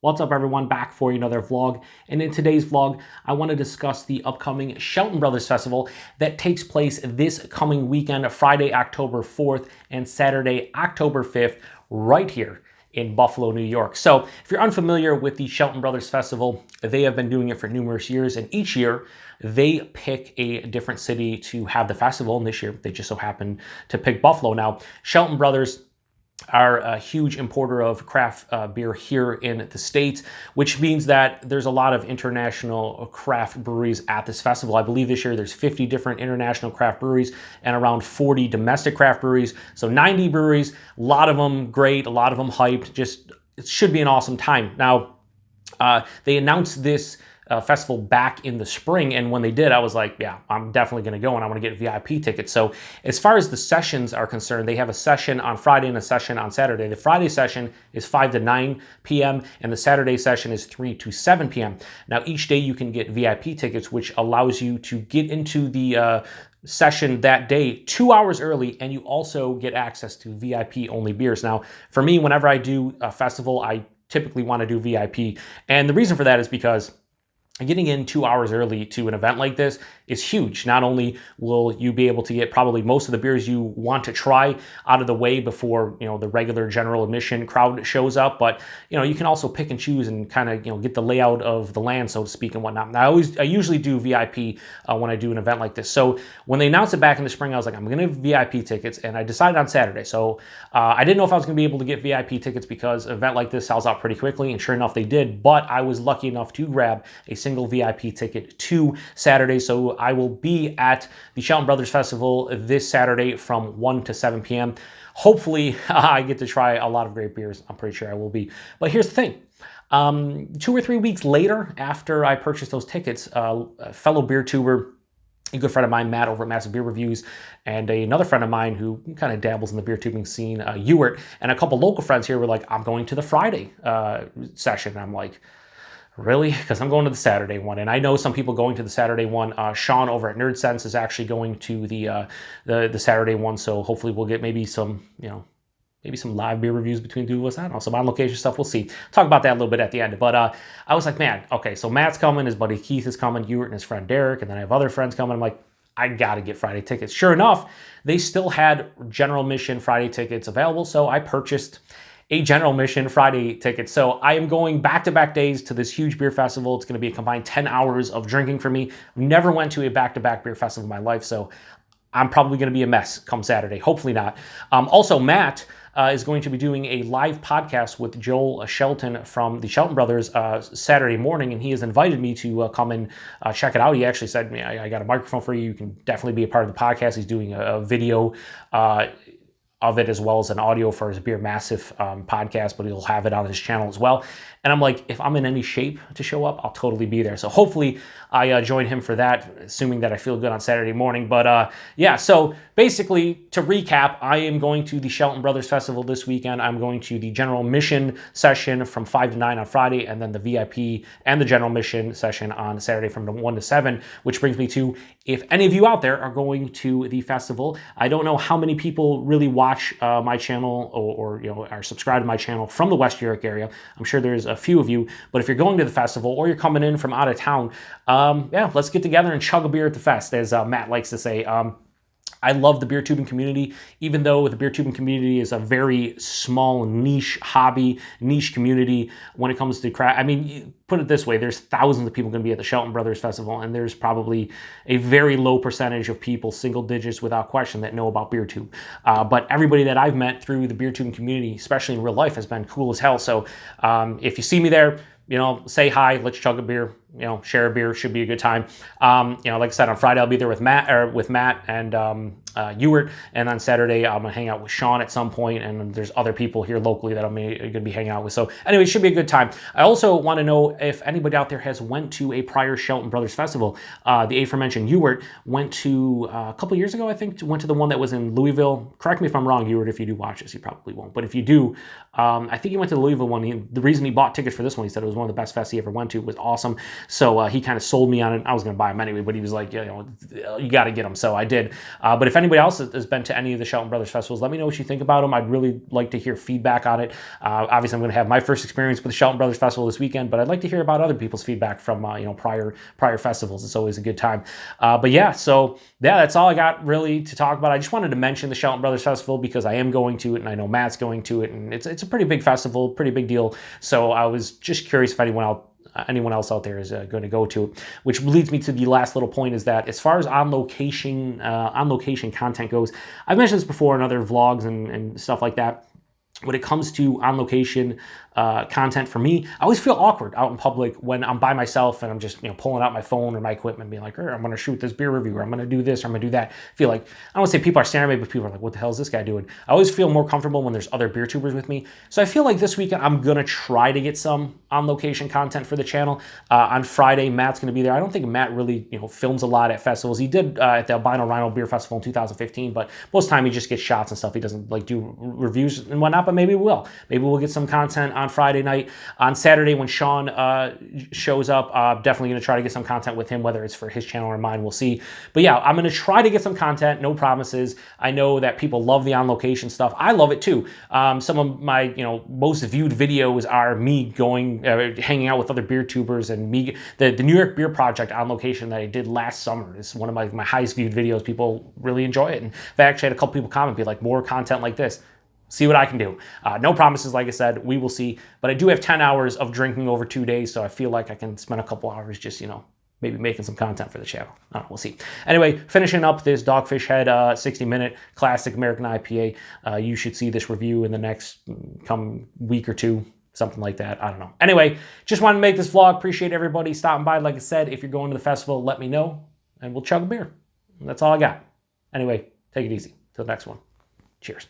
What's up everyone, back for another vlog, and in today's vlog I want to discuss the upcoming Shelton Brothers Festival that takes place this coming weekend, Friday October 4th and Saturday October 5th, right here in Buffalo, New York. So if you're unfamiliar with the Shelton Brothers Festival, they have been doing it for numerous years, and each year they pick a different city to have the festival, and this year they just so happened to pick Buffalo. Now, Shelton Brothers are a huge importer of craft beer here in the States, which means that there's a lot of international craft breweries at this festival. I believe this year there's 50 different international craft breweries and around 40 domestic craft breweries. So 90 breweries, a lot of them great, a lot of them hyped. Just, it should be an awesome time. Now, they announced this festival back in the spring, and when they did, I was like, yeah, I'm definitely going to go, and I want to get VIP tickets. So as far as the sessions are concerned, they have a session on Friday and a session on Saturday. The Friday session is 5 to 9 p.m. and the Saturday session is 3 to 7 p.m. Now each day you can get VIP tickets, which allows you to get into the session that day 2 hours early, and you also get access to VIP only beers. Now for me, whenever I do a festival, I typically want to do VIP, and the reason for that is because getting in 2 hours early to an event like this is huge. Not only will you be able to get probably most of the beers you want to try out of the way before, the regular general admission crowd shows up, but you can also pick and choose and kind of get the layout of the land, so to speak, and whatnot. Now, I usually do VIP when I do an event like this. So when they announced it back in the spring, I was like, I'm going to have VIP tickets, and I decided on Saturday. So I didn't know if I was going to be able to get VIP tickets because an event like this sells out pretty quickly, and sure enough, they did. But I was lucky enough to grab a single VIP ticket to Saturday, so I will be at the Shelton Brothers Festival this Saturday from 1 to 7 p.m. Hopefully, I get to try a lot of great beers. I'm pretty sure I will be. But here's the thing. 2 or 3 weeks later, after I purchased those tickets, a fellow beer tuber, a good friend of mine, Matt over at Massive Beer Reviews, and another friend of mine who kind of dabbles in the beer tubing scene, Ewart, and a couple local friends here were like, I'm going to the Friday session. And I'm like, really? Because I'm going to the Saturday one, and I know some people going to the Saturday one. Sean over at Nerd Sense is actually going to the Saturday one, so hopefully we'll get maybe some live beer reviews between the two of us. I don't know, some on location stuff. We'll see. Talk about that a little bit at the end. But I was like, man, okay, so Matt's coming, his buddy Keith is coming, Ewart and his friend Derek, and then I have other friends coming. I'm like, I gotta get Friday tickets. Sure enough, they still had general admission Friday tickets available, so I purchased a general admission Friday ticket. So I am going back-to-back days to this huge beer festival. It's going to be a combined 10 hours of drinking for me. Never went to a back-to-back beer festival in my life, so I'm probably going to be a mess come Saturday. Hopefully not. Also, Matt is going to be doing a live podcast with Joel Shelton from the Shelton Brothers Saturday morning, and he has invited me to come and check it out. He actually said, I got a microphone for you. You can definitely be a part of the podcast. He's doing a video of it as well as an audio for his Beer Massive podcast, but he'll have it on his channel as well. And I'm like, if I'm in any shape to show up, I'll totally be there. So hopefully I join him for that, assuming that I feel good on Saturday morning. But yeah, so basically to recap, I am going to the Shelton Brothers Festival this weekend. I'm going to the general admission session from 5 to 9 on Friday, and then the VIP and the general admission session on Saturday from 1 to 7, which brings me to, if any of you out there are going to the festival, I don't know how many people really watch my channel or are subscribed to my channel from the West New York area. I'm sure there's a few of you, but if you're going to the festival or you're coming in from out of town, yeah, let's get together and chug a beer at the fest, as Matt likes to say. I love the beer tubing community, even though the beer tubing community is a very small niche hobby, niche community when it comes to craft. I mean, put it this way, there's thousands of people going to be at the Shelton Brothers Festival, and there's probably a very low percentage of people, single digits without question, that know about beer tube. But everybody that I've met through the beer tubing community, especially in real life, has been cool as hell. So if you see me there, say hi, let's chug a beer, share a beer, should be a good time. Like I said, on Friday I'll be there with Matt and Ewart, and on Saturday I'm gonna hang out with Sean at some point, and there's other people here locally that I'm gonna be hanging out with. So anyway, it should be a good time. I also want to know if anybody out there has went to a prior Shelton Brothers Festival. The aforementioned Ewart went to a couple years ago, I think, went to the one that was in Louisville. Correct me if I'm wrong, Ewart, if you do watch this. You probably won't, but if you do, I think he went to the Louisville one. The reason he bought tickets for this one, he said it was one of the best fests he ever went to. It was awesome. So he kind of sold me on it. I was going to buy them anyway, but he was like, you know, you got to get them. So I did. But if anybody else has been to any of the Shelton Brothers festivals, let me know what you think about them. I'd really like to hear feedback on it. Obviously, I'm going to have my first experience with the Shelton Brothers Festival this weekend, but I'd like to hear about other people's feedback from you know, prior festivals. It's always a good time. But yeah, so yeah, that's all I got really to talk about. I just wanted to mention the Shelton Brothers Festival because I am going to it, and I know Matt's going to it, and it's a pretty big festival, pretty big deal. So I was just curious if anyone else out there is going to go to it, which leads me to the last little point, is that as far as on location content goes, I've mentioned this before in other vlogs and stuff like that. When it comes to on location content for me, I always feel awkward out in public when I'm by myself and I'm just, you know, pulling out my phone or my equipment and being like, I'm going to shoot this beer review, or I'm going to do this, or I'm going to do that. I feel like, I don't want to say people are staring at me, but people are like, what the hell is this guy doing? I always feel more comfortable when there's other beer tubers with me. So I feel like this weekend I'm going to try to get some on location content for the channel. On Friday, Matt's going to be there. I don't think Matt really, you know, films a lot at festivals. He did at the Albino Rhino Beer Festival in 2015, but most of the time he just gets shots and stuff. He doesn't like do reviews and whatnot, but maybe we will. Maybe we'll get some content on Friday night. On Saturday, when Sean shows up, definitely going to try to get some content with him, whether it's for his channel or mine, we'll see. But yeah, I'm going to try to get some content, no promises. I know that people love the on-location stuff. I love it too. Some of my, you know, most viewed videos are me going, hanging out with other beer tubers, and me, the New York Beer Project on location that I did last summer is one of my highest viewed videos. People really enjoy it. And I actually had a couple people comment, be like, more content like this. See what I can do. No promises, like I said, we will see. But I do have 10 hours of drinking over 2 days, so I feel like I can spend a couple hours just, you know, maybe making some content for the channel. I don't know, we'll see. Anyway, finishing up this Dogfish Head 60-minute classic American IPA. You should see this review in the next come week or two, something like that. I don't know. Anyway, just wanted to make this vlog. Appreciate everybody stopping by. Like I said, if you're going to the festival, let me know, and we'll chug a beer. That's all I got. Anyway, take it easy. Till the next one. Cheers.